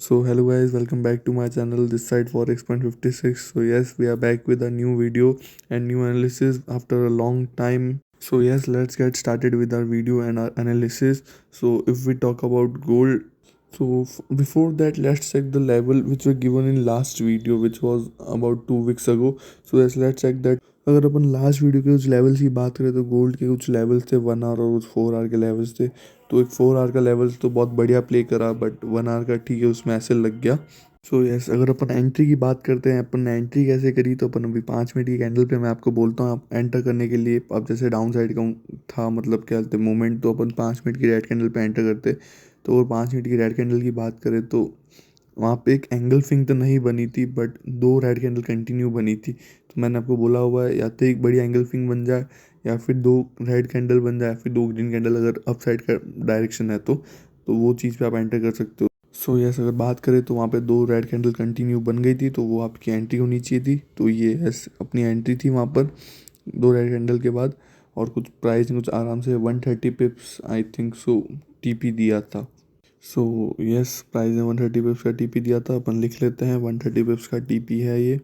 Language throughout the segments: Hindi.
So hello guys, welcome back to my channel. This side Forex.56. So yes, we are back with a new video and new analysis after a long time. So yes, let's get started with our video and our analysis. So if we talk about gold, before that, let's check the level which were given in last video, which was about 2 weeks ago. So yes, let's check that. अगर अपन लास्ट वीडियो के कुछ लेवल्स की बात करें तो गोल्ड के कुछ लेवल्स थे 1 आवर और कुछ 4 आवर के लेवल्स थे। तो एक 4 आवर का लेवल्स तो बहुत बढ़िया प्ले करा, बट 1 आवर का ठीक है, उसमें ऐसे लग गया। सो यस, अगर अपन एंट्री की बात करते हैं, अपन ने एंट्री कैसे करी, तो अपन अभी 5 मिनट की कैंडल पे मैं आपको बोलता हूँ आप एंटर करने के लिए। अब जैसे डाउन साइड का था, मतलब क्या बोलते मोमेंट, तो अपन 5 मिनट की रेड कैंडल पे एंटर करते। तो अगर 5 मिनट की रेड कैंडल की बात करें तो वहाँ पे एक एंगल फिंग तो नहीं बनी थी, बट दो रेड कैंडल कंटिन्यू बनी थी। तो मैंने आपको बोला हुआ है, या तो एक बड़ी एंगल फिंग बन जाए, या फिर दो रेड कैंडल बन जाए, फिर दो ग्रीन कैंडल अगर अप साइड का डायरेक्शन है तो वो चीज़ पे आप एंटर कर सकते हो। सो यस, अगर बात करें तो वहाँ पे दो रेड कैंडल कंटिन्यू बन गई थी, तो वो आपकी एंट्री होनी चाहिए थी। तो ये यस अपनी एंट्री थी वहाँ पर दो रेड कैंडल के बाद। और कुछ प्राइस कुछ आराम से 130 पिप्स आई थिंक सो टीपी दिया था। सो यस, प्राइस ने 130 पिप्स का टीपी दिया था, अपन लिख लेते हैं 130 पिप्स का टीपी है ये।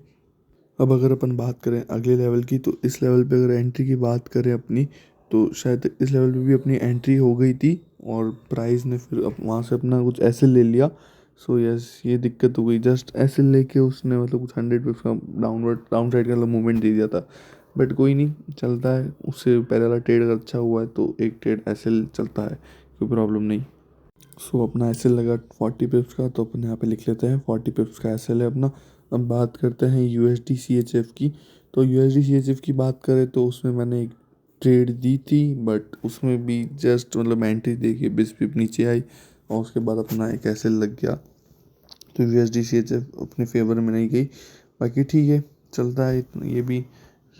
अब अगर अपन बात करें अगले लेवल की, तो इस लेवल पे अगर एंट्री की बात करें अपनी, तो शायद इस लेवल पे भी अपनी एंट्री हो गई थी और प्राइस ने फिर वहाँ से अपना कुछ ऐसे ले लिया। सो यस, ये दिक्कत हो गई, जस्ट ऐसे लेके उसने मतलब कुछ 100 पिप्स का डाउन साइड का मूवमेंट दे दिया था। बट कोई नहीं, चलता है। उससे पहले वाला ट्रेड अगर अच्छा हुआ है तो एक ट्रेड ऐसे चलता है, कोई प्रॉब्लम नहीं। सो अपना एस एल लगा 40 पिप्स का, तो अपन यहाँ पे लिख लेते हैं 40 पिप्स का एस एल है अपना। अब बात करते हैं U S D C H F की। तो U S D C H F की बात करें तो उसमें मैंने एक ट्रेड दी थी, बट उसमें भी जस्ट मतलब एंट्री दे के 20 पिप नीचे आई और उसके बाद अपना एक एस एल लग गया। तो U S D C H F अपने फेवर में नहीं गई। बाकी ठीक है, चलता है ये भी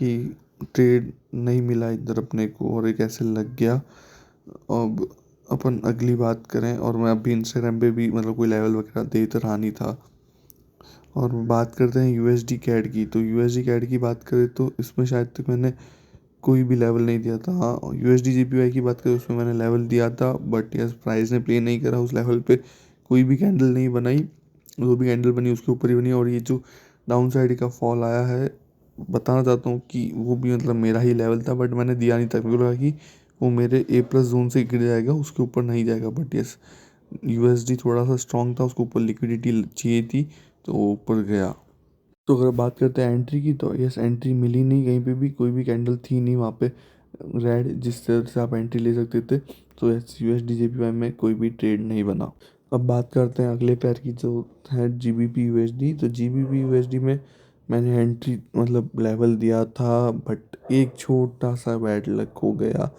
कि ट्रेड नहीं मिला इधर अपने को और एक ऐसे लग गया। अब अपन अगली बात करें, और मैं अभी इंस्टाग्राम पे भी मतलब कोई लेवल वगैरह दे तो रहा नहीं था। और बात करते हैं यू एस डी कैड की। तो यू एस डी कैड की बात करें तो इसमें शायद तक मैंने कोई भी लेवल नहीं दिया था। हाँ, U S D J P Y की बात करें उसमें मैंने लेवल दिया था, बट यस प्राइस ने प्ले नहीं करा उस लेवल पे। कोई भी कैंडल नहीं बनाई, जो भी कैंडल बनी उसके ऊपर ही बनी। और ये जो डाउन साइड का फॉल आया है, बताना चाहता हूँ कि वो भी मतलब मेरा ही लेवल था, बट मैंने दिया नहीं था। मेरे को लगा कि वो मेरे ए प्लस जोन से गिर जाएगा, उसके ऊपर नहीं जाएगा। बट यस, यूएसडी थोड़ा सा स्ट्रांग था, उसके ऊपर लिक्विडिटी चाहिए थी, तो वो ऊपर गया। तो अगर बात करते हैं एंट्री की, तो यस एंट्री मिली नहीं कहीं पे भी, कोई भी कैंडल थी नहीं वहाँ पे रेड जिस तरह से आप एंट्री ले सकते थे। तो yes U S D J P Y में कोई भी ट्रेड नहीं बना। अब बात करते हैं अगले पेयर की, जो है G B P U S D. तो G B P U S D में मैंने एंट्री मतलब लेवल दिया था, बट एक छोटा सा बैड लक हो गया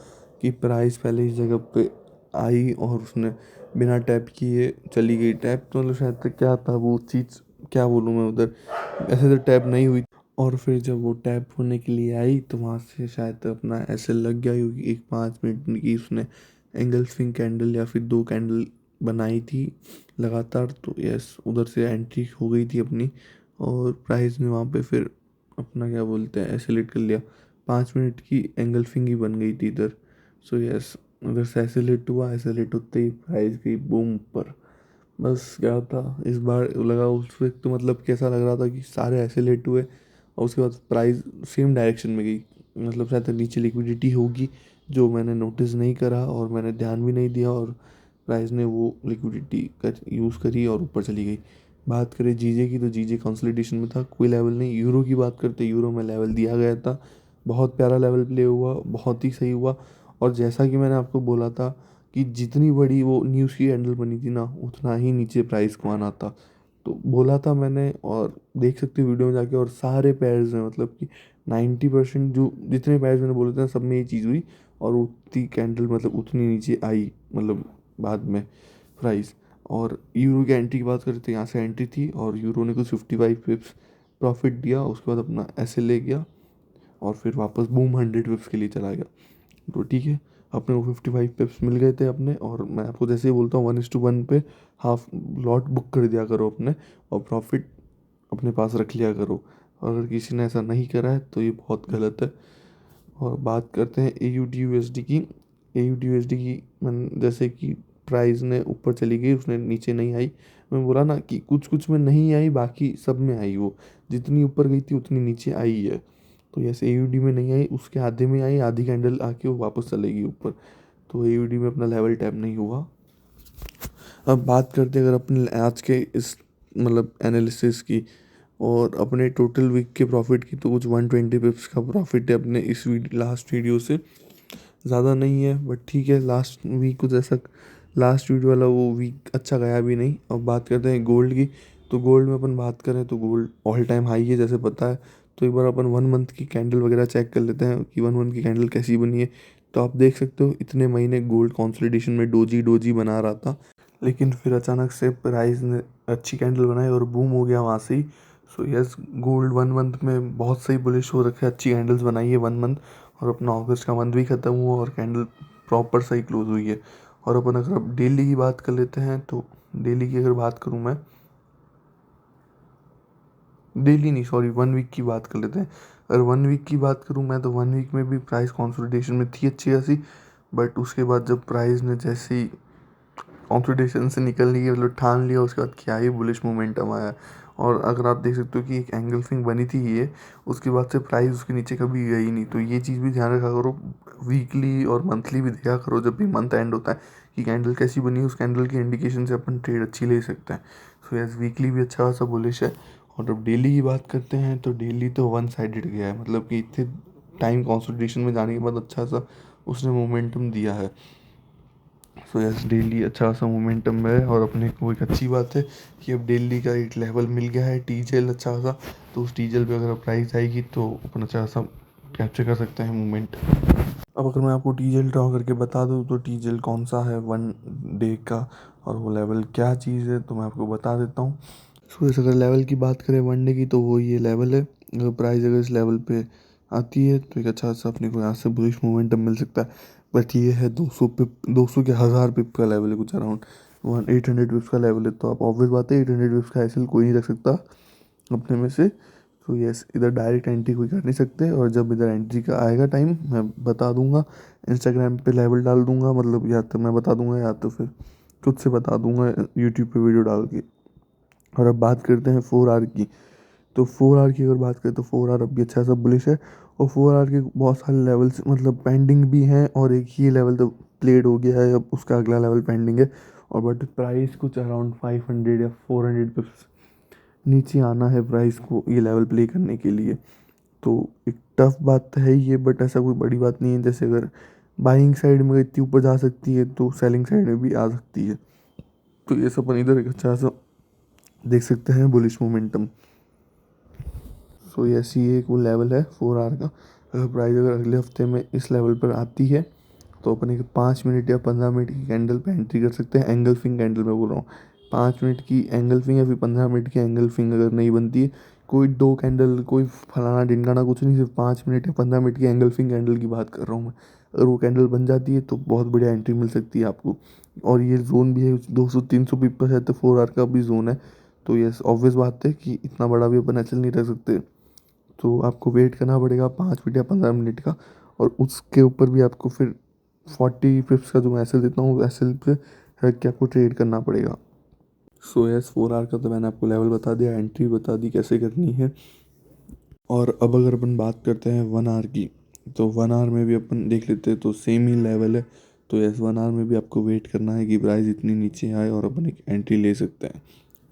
कि प्राइस पहले इस जगह पे आई और उसने बिना टैप किए चली गई। टैप तो मतलब शायद तक क्या था वो चीज़, क्या बोलूँ मैं उधर, ऐसे तो टैप नहीं हुई। और फिर जब वो टैप होने के लिए आई तो वहाँ से शायद अपना ऐसे लग गया, क्योंकि एक 5 मिनट की उसने एंगल स्विंग कैंडल या फिर दो कैंडल बनाई थी लगातार। तो यस, उधर से एंट्री हो गई थी अपनी और प्राइस ने वहाँ पे फिर अपना क्या बोलते हैं एसेलेट कर लिया। 5 मिनट की एंगल फिंग ही बन गई थी इधर। सो यस, उधर से एसेलेट हुआ, एसेलेट होते ही प्राइस गई बूम पर। बस क्या था इस बार लगा, उस वक्त तो मतलब कैसा लग रहा था कि सारे ऐसे लेट हुए और उसके बाद प्राइस सेम डायरेक्शन में गई। मतलब शायद नीचे लिक्विडिटी होगी जो मैंने नोटिस नहीं करा और मैंने ध्यान भी नहीं दिया, और प्राइस ने वो लिक्विडिटी कर यूज़ करी और ऊपर चली गई। बात करें जीजे की, तो जीजे कंसोलिडेशन में था, कोई लेवल नहीं। यूरो की बात करते, यूरो में लेवल दिया गया था, बहुत प्यारा लेवल प्ले हुआ, बहुत ही सही हुआ। और जैसा कि मैंने आपको बोला था कि जितनी बड़ी वो न्यूज़ की हैंडल बनी थी ना, उतना ही नीचे प्राइस को आना था। तो बोला था मैंने, और देख सकते हो वीडियो में जाके, और सारे पेयर्स में मतलब कि 90% जो जितने पेयर्स मैंने बोले थे ना, सब में ये चीज़ हुई और उतनी कैंडल मतलब उतनी नीचे आई मतलब बाद में प्राइस। और यूरो की एंट्री की बात करें तो यहाँ से एंट्री थी और यूरो ने कुछ 55 पिप्स प्रॉफिट दिया, उसके बाद अपना ऐसे ले गया और फिर वापस बूम 100 पिप्स के लिए चला गया। तो ठीक है, अपने को 55 पिप्स मिल गए थे अपने। और मैं आपको जैसे ही बोलता हूँ 1:1 पे हाफ लॉट बुक कर दिया करो अपने, और प्रॉफिट अपने पास रख लिया करो। अगर किसी ने ऐसा नहीं करा है तो ये बहुत गलत है। और बात करते हैं A U D U S D की। A U D U S D की जैसे कि प्राइस ने ऊपर चली गई, उसने नीचे नहीं आई। मैं बोला ना कि कुछ कुछ में नहीं आई, बाकी सब में आई। वो जितनी ऊपर गई थी उतनी नीचे आई है। तो जैसे AUD में नहीं आई, उसके आधे में आई, आधी कैंडल आके वो वापस चलेगी ऊपर। तो AUD में अपना लेवल टैप नहीं हुआ। अब बात करते हैं अगर अपने आज के इस मतलब एनालिसिस की और अपने टोटल वीक के प्रॉफिट की, तो कुछ 120 पिप्स का प्रॉफिट है अपने इस लास्ट वीडियो से। ज़्यादा नहीं है बट ठीक है, लास्ट वीक कुछ ऐसा, लास्ट वीडियो वाला वो वीक अच्छा गया भी नहीं। अब बात करते हैं गोल्ड की। तो गोल्ड में अपन बात करें तो गोल्ड ऑल टाइम हाई है जैसे पता है। तो एक बार अपन 1 मंथ की कैंडल वगैरह चेक कर लेते हैं कि 1 मंथ की कैंडल कैसी बनी है। तो आप देख सकते हो इतने महीने गोल्ड कॉन्सोलिडेशन में डोजी डोजी बना रहा था, लेकिन फिर अचानक से प्राइस ने अच्छी कैंडल बनाई और बूम हो गया वहाँ से ही। सो यस, गोल्ड 1 मंथ में बहुत सही बुलिश हो रखा है, अच्छी कैंडल्स बनाई है 1 मंथ। और अपना अगस्त का मंथ भी ख़त्म हुआ और कैंडल प्रॉपर सही क्लोज हुई है। और अपन अगर अब डेली की बात कर लेते हैं, तो डेली की अगर बात करूँ मैं, डेली नहीं सॉरी 1 वीक की बात कर लेते हैं। अगर 1 वीक की बात करूँ मैं, तो 1 वीक में भी प्राइस कंसोलिडेशन में थी अच्छी खासी। बट उसके बाद जब प्राइस ने जैसे ही कॉन्फिडेंस से निकल लिया, मतलब ठान लिया, उसके बाद क्या ही बुलिश मोमेंटम आया। और अगर आप देख सकते हो कि एक एंगल्फिंग बनी थी ये, उसके बाद से प्राइस उसके नीचे कभी गई नहीं। तो ये चीज़ भी ध्यान रखा करो, वीकली और मंथली भी देखा करो जब भी मंथ एंड होता है कि कैंडल कैसी बनी है। उस कैंडल की इंडिकेशन से अपन ट्रेड अच्छी ले सकते हैं। सो यस, वीकली भी अच्छा खासा बुलिश है। और जब डेली की बात करते हैं तो डेली तो वन साइडेड गया है, मतलब कि इतने टाइम कंसोलिडेशन में जाने के बाद अच्छा सा उसने मोमेंटम दिया है। सो यस, डेली अच्छा सा मोमेंटम है। और अपने को एक अच्छी बात है कि अब डेली का एक लेवल मिल गया है टीजेल अच्छा सा। तो उस टीजेल पे अगर प्राइस आएगी तो अपन अच्छा खासा कैप्चर कर सकते हैं मोमेंट। अब अगर मैं आपको टीजेल ड्रॉ करके बता दूँ तो टीजेल कौन सा है 1 डे का, और वो लेवल क्या चीज़ है, तो मैं आपको बता देता हूँ। सो इस अगर लेवल की बात करें 1 डे की, तो वो ये लेवल है। अगर प्राइस अगर इस लेवल पे आती है तो एक अच्छा सा अपने को यहाँ से बुलिश मोमेंटम मिल सकता है। बट ये है 200 पिप, 200 के 1000 पिप का लेवल है कुछ अराउंड 800 पिप्स का लेवल है। तो आप ऑब्वियस बात है 800 पिप्स का एसएल कोई नहीं रख सकता अपने में से। तो यस, इधर डायरेक्ट एंट्री कोई कर नहीं सकते। और जब इधर एंट्री का आएगा टाइम, मैं बता दूंगा इंस्टाग्राम पे लेवल डाल दूंगा, मतलब या तो मैं बता दूंगा या तो फिर खुद से बता दूंगा यूट्यूब पे वीडियो डाल के। और अब बात करते हैं 4 आवर की। तो 4 आवर की अगर बात करें तो 4 आवर अब भी अच्छा सा बुलिश है। और 4 आवर के बहुत सारे लेवल्स मतलब पेंडिंग भी हैं, और एक ही लेवल तो प्लेड हो गया है, अब उसका अगला लेवल पेंडिंग है। और बट प्राइस कुछ अराउंड 500 या 400 पिप्स नीचे आना है प्राइस को ये लेवल प्ले करने के लिए। तो एक टफ बात तो है ही ये, बट ऐसा कोई बड़ी बात नहीं है। जैसे अगर बाइंग साइड में इतनी ऊपर जा सकती है तो सेलिंग साइड में भी आ सकती है। तो ये सब अपन इधर एक अच्छा सा देख सकते हैं बुलिश मोमेंटम। सो ऐसी एक वो लेवल है 4 आवर का। अगर प्राइस अगर अगले हफ्ते में इस लेवल पर आती है तो अपन एक 5 मिनट या 15 मिनट की कैंडल पे एंट्री कर सकते हैं। एंगल्फिंग कैंडल में बोल रहा हूँ, 5 मिनट की एंगल्फिंग या फिर 15 मिनट की एंगल्फिंग अगर नहीं बनती है, कोई दो कैंडल, कोई फलाना ढिमकाना कुछ नहीं, सिर्फ 5 मिनट या 15 मिनट की एंगल्फिंग कैंडल की बात कर रहा हूँ मैं। अगर वो कैंडल बन जाती है तो बहुत बढ़िया एंट्री मिल सकती है आपको। और ये जोन भी है 200-300 पिप पर है, तो 4 आवर का भी जोन है। तो ये ऑब्वियस बात है कि इतना बड़ा भी अपन एचएल नहीं रख सकते। तो आपको वेट करना पड़ेगा 5 मिनट या 15 मिनट का। और उसके ऊपर भी आपको फिर 40 पिप्स का जो मैं एस एल देता हूँ, एस एल पे रख के आपको ट्रेड करना पड़ेगा। सो यस, 4 आवर का तो मैंने आपको लेवल बता दिया, एंट्री बता दी कैसे करनी है। और अब अगर अपन बात करते हैं 1 आवर की, तो 1 आवर में भी अपन देख लेते हैं तो सेम ही लेवल है। तो यस, 1 आवर में भी आपको वेट करना है कि प्राइस इतनी नीचे आए और अपन एक एंट्री ले सकते हैं।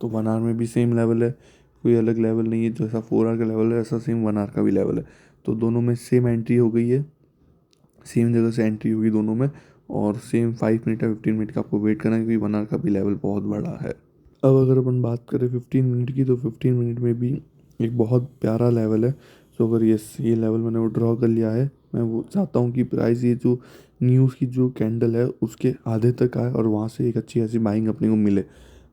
तो 1 आवर में भी सेम लेवल है, कोई अलग लेवल नहीं है। जैसा 4 आवर का लेवल है ऐसा सेम 1 आवर का भी लेवल है। तो दोनों में सेम एंट्री हो गई है, सेम जगह से एंट्री होगी दोनों में। और सेम 5 मिनट या 15 मिनट का आपको वेट करना है, क्योंकि 1 आवर का भी लेवल बहुत बड़ा है। अब अगर अपन बात करें 15 मिनट की, तो 15 मिनट में भी एक बहुत प्यारा लेवल है। सो अगर ये लेवल मैंने वो ड्रॉ कर लिया है, मैं वो चाहता हूँ कि प्राइस ये जो न्यूज़ की जो कैंडल है उसके आधे तक आए और वहाँ से एक अच्छी ऐसी बाइंग अपने को मिले।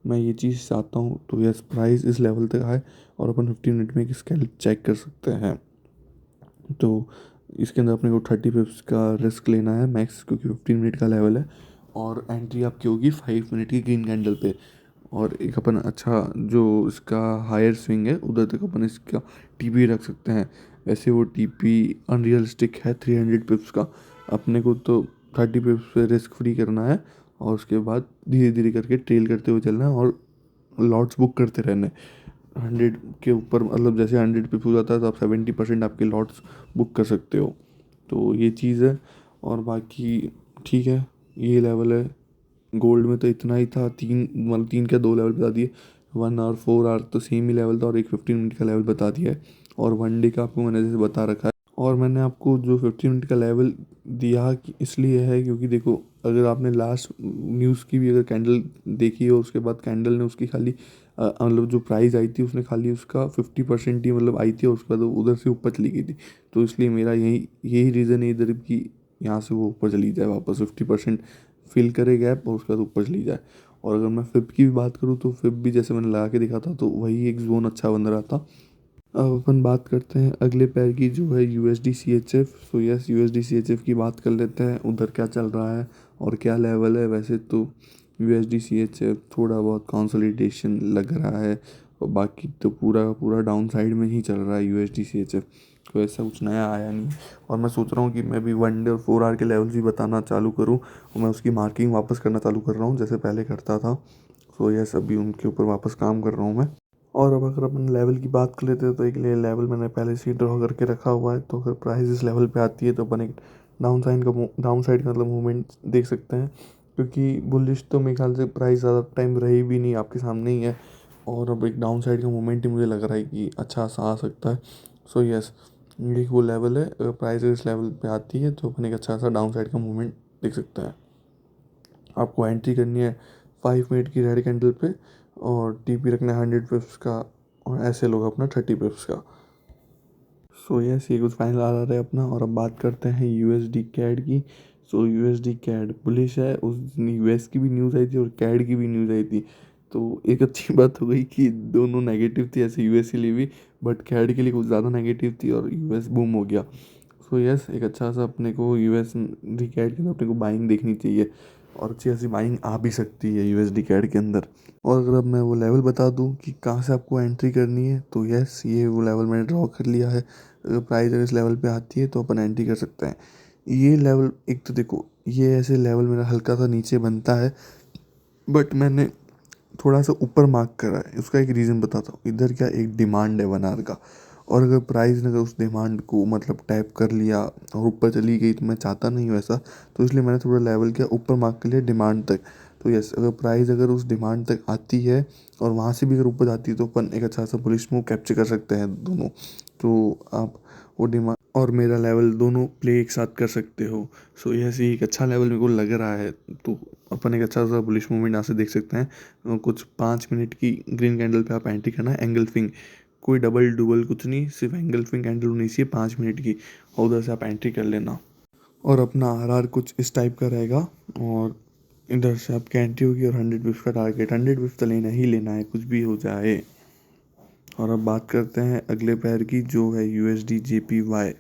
मैं ये चीज़ चाहता हूँ। तो यस, प्राइस इस लेवल तक आए और अपन 15 मिनट में एक स्कैल्प चेक कर सकते हैं। तो इसके अंदर अपने को 30 पिप्स का रिस्क लेना है मैक्स, क्योंकि 15 मिनट का लेवल है। और एंट्री आपकी होगी 5 मिनट की ग्रीन कैंडल पे। और एक अपन अच्छा जो इसका हायर स्विंग है उधर तक अपन इसका टीपी रख सकते हैं। वैसे वो टीपी अनरियलिस्टिक है 300 पिप्स का, अपने को तो 30 पिप्स पे रिस्क फ्री करना है। और उसके बाद धीरे धीरे करके ट्रेल करते हुए चलना है और लॉट्स बुक करते रहने। 100 के ऊपर मतलब जैसे 100 पिप्स हो जाता है तो आप 70% आपके लॉट्स बुक कर सकते हो। तो ये चीज़ है। और बाकी ठीक है, ये लेवल है। गोल्ड में तो इतना ही था, तीन मतलब तीन क्या दो लेवल बता दिए। 1 आवर 4 आवर तो सेम ही लेवल था और एक 15 मिनट का लेवल बता दिया है। और 1 डे का आपको मैंने जैसे बता रखा है। और मैंने आपको जो 15 मिनट का लेवल दिया इसलिए है क्योंकि देखो, अगर आपने लास्ट न्यूज़ की भी अगर कैंडल देखी हो, उसके बाद कैंडल ने उसकी खाली मतलब जो प्राइस आई थी उसने खाली उसका 50% ही मतलब आई थी और उसके बाद वो उधर से ऊपर चली गई थी। तो इसलिए मेरा यही रीज़न है इधर की, यहाँ से वो ऊपर चली जाए वापस 50% फिल करे गैप और उसके बाद ऊपर चली जाए। और अगर मैं फिब की भी बात करूँ तो फिब भी जैसे मैंने लगा के दिखा था तो वही एक जोन अच्छा बन रहा था। अब अपन बात करते हैं अगले पैर की जो है USD C H F. So yes, USD C H F की बात कर लेते हैं, उधर क्या चल रहा है और क्या लेवल है। वैसे तो यूएसडी सी एच एफ थोड़ा बहुत कंसोलिडेशन लग रहा है और बाकी तो पूरा का पूरा डाउन साइड में ही चल रहा है यूएसडी सी एच एफ। तो ऐसा कुछ नया आया नहीं। और मैं सोच रहा हूँ कि मैं भी 1 डे और 4 आवर के लेवल्स भी बताना चालू करूँ और मैं उसकी मार्किंग वापस करना चालू कर रहा हूँ जैसे पहले करता था। सो यस, अभी उनके ऊपर वापस काम कर रहा हूँ मैं। और अब अगर अपन लेवल की बात कर लेते हैं तो एक लेवल मैंने पहले से ही ड्रॉ करके रखा हुआ है। तो अगर प्राइस इस लेवल पे आती है तो अपन एक डाउन साइड का मतलब मूवमेंट देख सकते हैं, क्योंकि बुलिश तो मेरे ख्याल से प्राइस ज़्यादा टाइम रही भी नहीं, आपके सामने ही है। और अब एक डाउन साइड का मूवमेंट ही मुझे लग रहा है कि अच्छा सा आ सकता है। सो यस, ये वो लेवल है, अगर प्राइस इस लेवल पे आती है तो अपन एक अच्छा सा डाउन साइड का मूवमेंट देख सकते हैं। आपको एंट्री करनी है 5 मिनट की रेड कैंडल पे और टीपी रखना है 100 पिप्स का और ऐसे लोग अपना 30 पिप्स का। सो यस, ये कुछ फाइनल आ रहा है अपना। और अब बात करते हैं यूएसडी कैड की। सो यूएसडी कैड बुलिश है, उस दिन यूएस की भी न्यूज़ आई थी और कैड की भी न्यूज़ आई थी। तो एक अच्छी बात हो गई कि दोनों नेगेटिव थी ऐसे यूएस के लिए भी, बट कैड के लिए कुछ ज़्यादा नेगेटिव थी और यूएस बूम हो गया। सो यस, एक अच्छा सा अपने को यूएस डी कैड के अंदर अपने को बाइंग देखनी चाहिए और अच्छी खासी बाइंग आ भी सकती है यूएसडी कैड के अंदर। और अगर अब मैं वो लेवल बता दूं कि कहाँ से आपको एंट्री करनी है तो यस, ये वो लेवल मैंने ड्रॉ कर लिया है। अगर प्राइस अगर इस लेवल पे आती है तो अपन एंट्री कर सकते हैं। ये लेवल एक तो देखो, ये ऐसे लेवल मेरा हल्का सा नीचे बनता है, बट मैंने थोड़ा सा ऊपर मार्क करा है। उसका एक रीज़न बताता हूँ। इधर क्या एक डिमांड है 1 आवर का, और अगर प्राइस ने अगर उस डिमांड को मतलब टैप कर लिया और ऊपर चली गई तो मैं चाहता नहीं हूँ ऐसा। तो इसलिए मैंने थोड़ा लेवल क्या ऊपर मार्क कर लिया डिमांड तक। तो यस, अगर प्राइस अगर उस डिमांड तक आती है और वहाँ से भी अगर ऊपर जाती है तो अपन एक अच्छा सा बुलिश मूव कैप्चर कर सकते हैं दोनों। तो आप वो डिमांड और मेरा लेवल दोनों प्ले एक साथ कर सकते हो। सो यस, ये एक अच्छा लेवल मेरे को लग रहा है। तो अपन एक अच्छा सा बुलिश मूवमेंट यहाँ से देख सकते हैं। कुछ 5 मिनट की ग्रीन कैंडल पे आप एंट्री करना है एंगल्फिंग, कोई डबल डुबल कुछ नहीं, सिर्फ एंगल्फिंग कैंडल होनी चाहिए 5 मिनट की, और उधर से आप एंट्री कर लेना। और अपना आरआर कुछ इस टाइप का रहेगा और इधर से आपकी एंट्री होगी और 100 पिप्स का टारगेट, 100 पिप्स तो लेना ही लेना है कुछ भी हो जाए। और अब बात करते हैं अगले पैर की जो है यूएसडी जेपीवाई।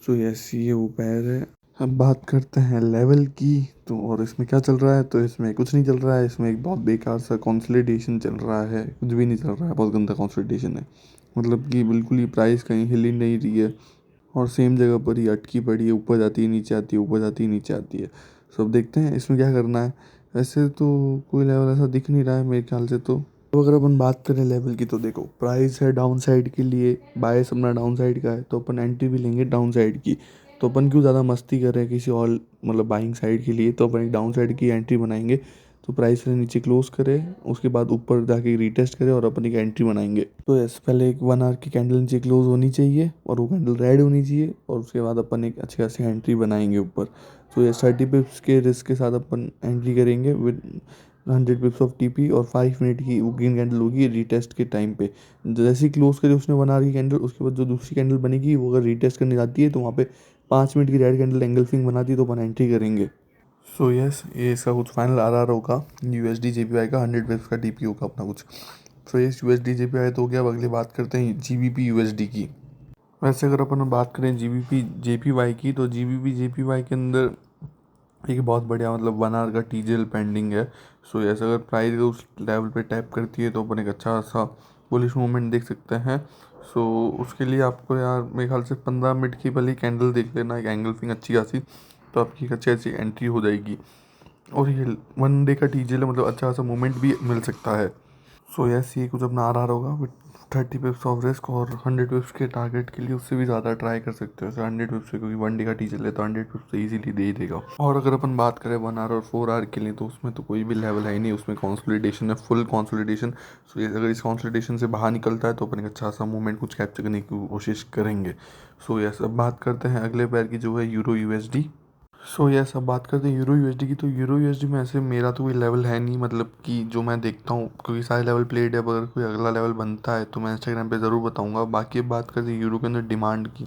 सो यस, ये वो पैर है। अब बात करते हैं लेवल की। तो और इसमें क्या चल रहा है, तो इसमें कुछ नहीं चल रहा है। इसमें एक बहुत बेकार सा कंसोलिडेशन चल रहा है, कुछ भी नहीं चल रहा है, बहुत गंदा कंसोलिडेशन है। मतलब कि बिल्कुल ही प्राइस कहीं हिल ही नहीं रही है और सेम जगह पर ही अटकी पड़ी है, ऊपर जाती है नीचे आती है, ऊपर जाती है नीचे आती है। सब देखते हैं इसमें क्या करना है। वैसे तो कोई लेवल ऐसा दिख नहीं रहा है मेरे ख्याल से। तो अगर अपन बात करें लेवल की तो देखो, प्राइस है डाउन साइड के लिए, बायस अपना डाउन साइड का है, तो अपन एंट्री भी लेंगे डाउन साइड की। तो अपन क्यों ज़्यादा मस्ती कर रहे हैं किसी और मतलब बाइंग साइड के लिए, तो अपन एक डाउन साइड की एंट्री बनाएंगे। तो प्राइस से नीचे क्लोज करे, उसके बाद ऊपर जाके रीटेस्ट करे और अपन एक एंट्री बनाएंगे। तो यस, पहले एक 1 आवर की कैंडल नीचे क्लोज होनी चाहिए और वो कैंडल रेड होनी चाहिए और उसके बाद अपन एक अच्छी खासी एंट्री बनाएंगे ऊपर। तो ये 30 पिप्स के रिस्क के साथ अपन एंट्री करेंगे विद 100 पिप्स ऑफ टीपी और 5 मिनट की वो ग्रीन कैंडल होगी रीटेस्ट के टाइम पे। जैसे ही क्लोज करे उसने 1 आवर की कैंडल, उसके बाद जो दूसरी कैंडल बनेगी वो अगर रीटेस्ट करने जाती है तो वहाँ पे 5 मिनट की रेड कैंडल एंगल्फिंग बनाती है तो अपन एंट्री करेंगे। सो यस, ये इसका कुछ फाइनल आर होगा यूएसडी जेपीवाई का, 100 पिप्स का टीपी होगा अपना कुछ। सो यस, यूएसडी जेपीवाई तो हो गया। अब अगली बात करते हैं जीबीपी यूएसडी की। वैसे अगर अपन बात करें जीबीपी जेपीवाई की तो जीबीपी जेपीवाई के अंदर एक बहुत बढ़िया मतलब 1 आवर का टीजीएल पेंडिंग है। सो यस, अगर प्राइस उस लेवल पे टैप करती है तो अपन एक अच्छा सा बुलिश मूवमेंट देख सकते हैं। सो उसके लिए आपको यार मेरे ख्याल से 15 मिनट की भले कैंडल देख लेना, एक एंगल्फिंग अच्छी खासी तो आपकी एक अच्छी अच्छी एंट्री हो जाएगी। और ये 1 डे का टीजीएल है, मतलब अच्छा खासा मूवमेंट भी मिल सकता है। सो यस, ये कुछ अपना RR होगा विथ 30 पिप्स ऑफ रिस्क, और 100 पिप्स के टारगेट के लिए उससे भी ज़्यादा ट्राई कर सकते हो। 100 पिप्स से, क्योंकि 1 डे का टीचर ले तो 100 पिप्स तो ईजिली दे ही देगा। और अगर अपन बात करें 1 आवर और 4 आवर के लिए, तो उसमें तो कोई भी लेवल है ही नहीं, उसमें कॉन्सोलिडेशन है, फुल कॉन्सोलिडेशन। सो ये अगर इस कॉन्सोलिडेशन से बाहर निकलता है तो अपन एक अच्छा सा मूवमेंट कुछ कैप्चर करने की कोशिश करेंगे। सो यस, अब बात करते हैं अगले पैर की, जो है यूरो यूएसडी। सो यस, अब बात करते हैं यूरो यूएसडी की। तो यूरो यूएसडी में ऐसे मेरा तो कोई लेवल है नहीं, मतलब कि जो मैं देखता हूँ, क्योंकि सारे लेवल प्लेड है। अगर कोई अगला लेवल बनता है तो मैं इंस्टाग्राम पे ज़रूर बताऊँगा। बाकी अब बात करते हैं यूरो के अंदर डिमांड की,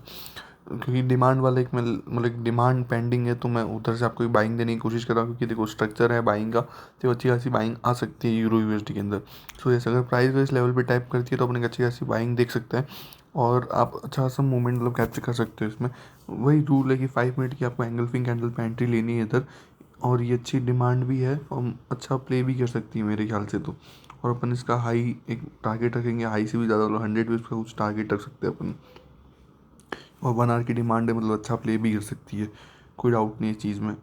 क्योंकि डिमांड वाला एक मतलब डिमांड पेंडिंग है, तो मैं उधर से आपको बाइंग देने की कोशिश कर रहा हूँ, क्योंकि देखो स्ट्रक्चर है बाइंग का, तो अच्छी खासी बाइंग आ सकती है यूरो यूएसडी के अंदर। सो यस, अगर प्राइस इस लेवल पे टाइप करती है तो अपने अच्छी खासी बाइंग देख सकते हैं, और आप अच्छा सा मूवमेंट मतलब कैप्चर कर सकते हो इसमें। वही रूल है कि 5 मिनट की आपको एंगल्फिंग कैंडल पे एंट्री लेनी है इधर, और ये अच्छी डिमांड भी है और अच्छा प्ले भी कर सकती है मेरे ख्याल से तो। और अपन इसका हाई एक टारगेट रखेंगे, हाई से भी ज़्यादा, मतलब 100 वेव्स का कुछ टारगेट रख सकते हैं अपन। और 1 आवर की डिमांड है, मतलब अच्छा प्ले भी कर सकती है, कोई डाउट नहीं है इस चीज़ में।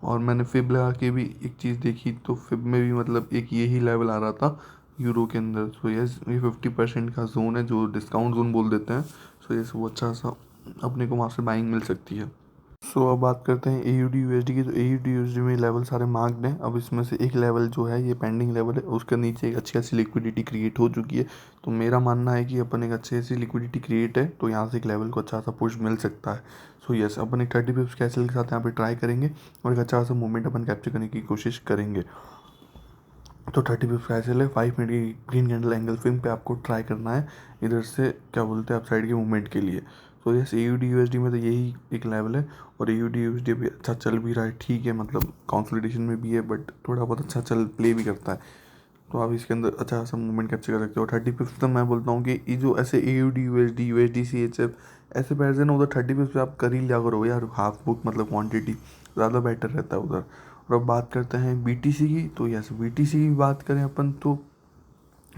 और मैंने फिब लगा के भी एक चीज़ देखी, तो फिब में भी मतलब एक यही लेवल आ रहा था यूरो के अंदर। सो यस, ये 50% का जोन है, जो डिस्काउंट जोन बोल देते हैं। सो यस, वो अच्छा सा अपने को वहाँ से बाइंग मिल सकती है। सो अब बात करते हैं AUD USD की। तो AUD USD में लेवल सारे मार्क्ड हैं। अब इसमें से एक लेवल जो है ये पेंडिंग लेवल है, उसके नीचे एक अच्छी खासी लिक्विडिटी क्रिएट हो चुकी है। तो मेरा मानना है कि अपन एक अच्छी सी लिक्विडिटी क्रिएट है, तो यहाँ से एक लेवल को अच्छा सा पुश मिल सकता है। सो यस, अपन एक 30 पिप्स कैसल के साथ यहाँ पे ट्राई करेंगे, और एक अच्छा सा मूवमेंट अपन कैप्चर करने की कोशिश करेंगे। तो 30 पिप्स कैसल है, 5 मिनट की ग्रीन कैंडल एंगल फिल्म पे आपको ट्राई करना है इधर से, क्या बोलते हैं, अप साइड के मूवमेंट के लिए। तो यस, AUD USD में तो यही एक लेवल है, और AUD USD भी अच्छा चल भी रहा है, ठीक है, मतलब कंसोलिडेशन में भी है, बट थोड़ा बहुत अच्छा चल प्ले भी करता है। तो आप इसके अंदर अच्छा सा मूवमेंट कैप्चर कर सकते हो। 30 पिप्स तो मैं बोलता हूँ कि ये जो ऐसे AUD USD USD CHF ऐसे पैसे ना, उधर 30 पिप्स आप कर ही लिया करो यार, हाफ बुक मतलब क्वांटिटी ज़्यादा बेटर रहता है उधर। और अब बात करते हैं BTC की। तो यस, BTC की बात करें अपन, तो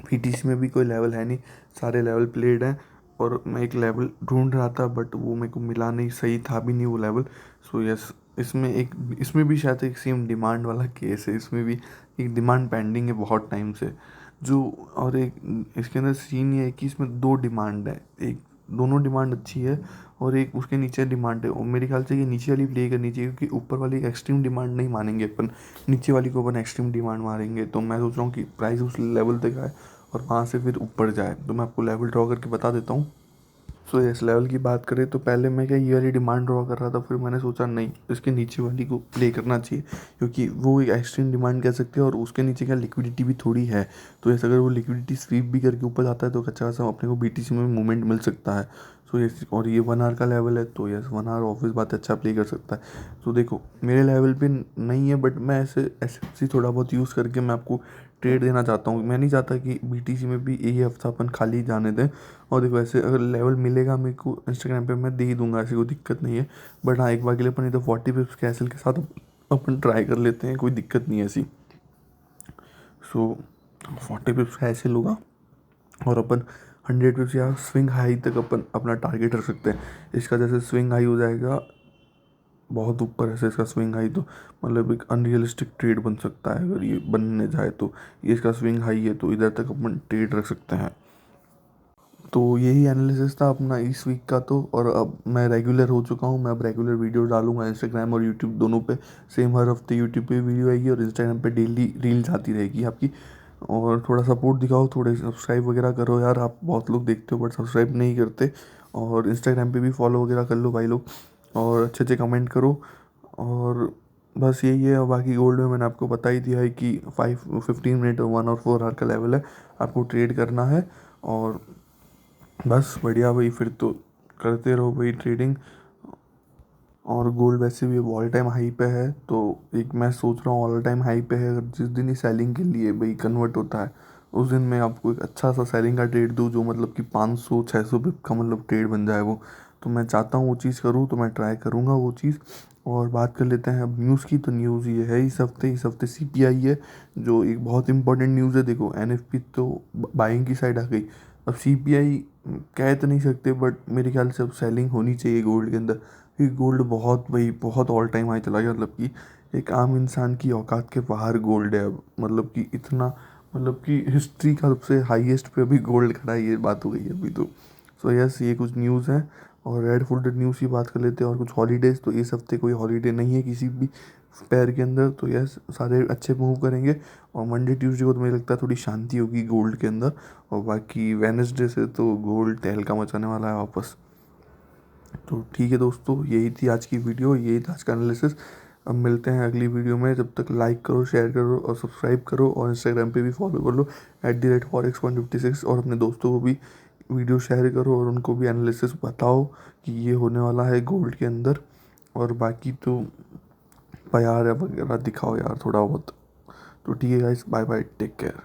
BTC में भी कोई लेवल है नहीं, सारे लेवल प्लेड हैं। और मैं एक लेवल ढूंढ रहा था, बट वो मेरे को मिला नहीं, सही था भी नहीं वो लेवल। सो यस, इसमें भी शायद एक सेम डिमांड वाला केस है, इसमें भी एक डिमांड पेंडिंग है बहुत टाइम से जो। और एक इसके अंदर सीन ये है कि इसमें दो डिमांड है, एक दोनों डिमांड अच्छी है, और एक उसके नीचे डिमांड है। और मेरे ख्याल से ये नीचे वाली प्ले करनी चाहिए, क्योंकि ऊपर वाली एक्सट्रीम डिमांड नहीं मानेंगे अपन, नीचे वाली को अपन एक्सट्रीम डिमांड मारेंगे। तो मैं सोच रहा हूँ कि प्राइस उस लेवल तक आए और वहाँ से फिर ऊपर जाए। तो मैं आपको लेवल ड्रॉ करके बता देता हूँ। सो इस लेवल की बात करें तो पहले मैं क्या ये वाली डिमांड ड्रॉ कर रहा था, फिर मैंने सोचा नहीं, इसके नीचे वाली को प्ले करना चाहिए, क्योंकि वो एक एक्सट्रीम डिमांड कह सकते हैं, और उसके नीचे क्या लिक्विडिटी भी थोड़ी है। तो ऐसे अगर वो लिक्विडिटी स्वीप भी करके ऊपर जाता है तो अच्छा सा अपने को BTC में मूवमेंट मिल सकता है। सो ये, और ये 1 आवर का लेवल है, तो यस 1 आवर ऑफिस बात अच्छा प्ले कर सकता है। तो देखो मेरे लेवल पे नहीं है, बट मैं ऐसे ऐसे थोड़ा बहुत यूज़ करके मैं आपको ट्रेड देना चाहता हूँ। मैं नहीं चाहता कि BTC में भी यही हफ्ता अपन खाली जाने दें। और देखो ऐसे अगर लेवल मिलेगा मेरे को इंस्टाग्राम पे, मैं दे ही दूंगा, ऐसी कोई दिक्कत नहीं है। बट हाँ, एक बार के लिए अपन इधर 40 पिप्स कैसल के साथ अपन ट्राई कर लेते हैं, कोई दिक्कत नहीं है ऐसी। सो 40 पिप्स कैसल होगा, और अपन 100 पिप्स या स्विंग हाई तक अपन अपना टारगेट रख सकते हैं। इसका जैसे स्विंग हाई हो जाएगा बहुत ऊपर, ऐसे इसका स्विंग हाई तो मतलब एक अनरियलिस्टिक ट्रेड बन सकता है अगर ये बनने जाए तो। ये इसका स्विंग हाई है, तो इधर तक अपन ट्रेड रख सकते हैं। तो यही एनालिसिस था अपना इस वीक का। तो और अब मैं रेगुलर हो चुका हूँ, मैं अब रेगुलर वीडियो डालूंगा इंस्टाग्राम और यूट्यूब दोनों पे। सेम हर हफ्ते यूट्यूब पे वीडियो आएगी और इंस्टाग्राम पे डेली रील्स आती रहेगी आपकी। और थोड़ा सपोर्ट दिखाओ, थोड़े सब्सक्राइब वगैरह करो यार, आप बहुत लोग देखते हो बट सब्सक्राइब नहीं करते। और इंस्टाग्राम पे भी फॉलो वगैरह कर लो भाई लोग, और अच्छे अच्छे कमेंट करो। और बस यही है। और बाकी गोल्ड में मैंने आपको बता ही दिया है कि 15 मिनट और 1 और 4 आवर का लेवल है, आपको ट्रेड करना है। और बस बढ़िया भाई, फिर तो करते रहो भाई ट्रेडिंग। और गोल्ड वैसे भी अब ऑल टाइम हाई पे है, तो एक मैं सोच रहा हूँ ऑल टाइम हाई पे है, अगर जिस दिन ही सेलिंग के लिए भाई कन्वर्ट होता है, उस दिन मैं आपको एक अच्छा सा सेलिंग का ट्रेड दूँ, जो मतलब कि 500-600 पिप का मतलब ट्रेड बन जाए वो। तो मैं चाहता हूँ वो चीज़ करूँ, तो मैं ट्राई करूँगा वो चीज़। और बात कर लेते हैं अब न्यूज़ की। तो न्यूज़ ये है इस हफ्ते CPI है, जो एक बहुत इंपॉर्टेंट न्यूज़ है। देखो NFP तो बाइंग की साइड आ गई, अब CPI कह तो नहीं सकते, बट मेरे ख्याल से अब सेलिंग होनी चाहिए गोल्ड के अंदर। कि गोल्ड बहुत भाई बहुत ऑल टाइम हाई चला गया, मतलब कि एक आम इंसान की औकात के बाहर गोल्ड है अब, मतलब कि इतना, मतलब कि हिस्ट्री का सबसे हाईएस्ट पे अभी गोल्ड खड़ा है, ये बात हो गई है अभी तो। सो यस, ये कुछ न्यूज़ है। और रेड फुल्टेड न्यूज़ की बात कर लेते हैं और कुछ हॉलीडेज़। तो इस हफ्ते कोई हॉलीडे नहीं है किसी भी पैर के अंदर, तो यस सारे अच्छे मूव करेंगे। और मंडे ट्यूसडे को तो मुझे लगता है थोड़ी शांति होगी गोल्ड के अंदर। और बाकी वेनसडे से तो गोल्ड तहलका मचाने वाला है वापस। तो ठीक है दोस्तों, यही थी आज की वीडियो, यही था आज का एनालिसिस। अब मिलते हैं अगली वीडियो में, जब तक लाइक करो, शेयर करो और सब्सक्राइब करो, और इंस्टाग्राम पे भी फॉलो कर लो @forex156, और अपने दोस्तों को भी वीडियो शेयर करो और उनको भी एनालिसिस बताओ कि ये होने वाला है गोल्ड के अंदर। और बाकी तो प्यार वगैरह दिखाओ यार थोड़ा बहुत। तो ठीक है guys, bye bye, take care.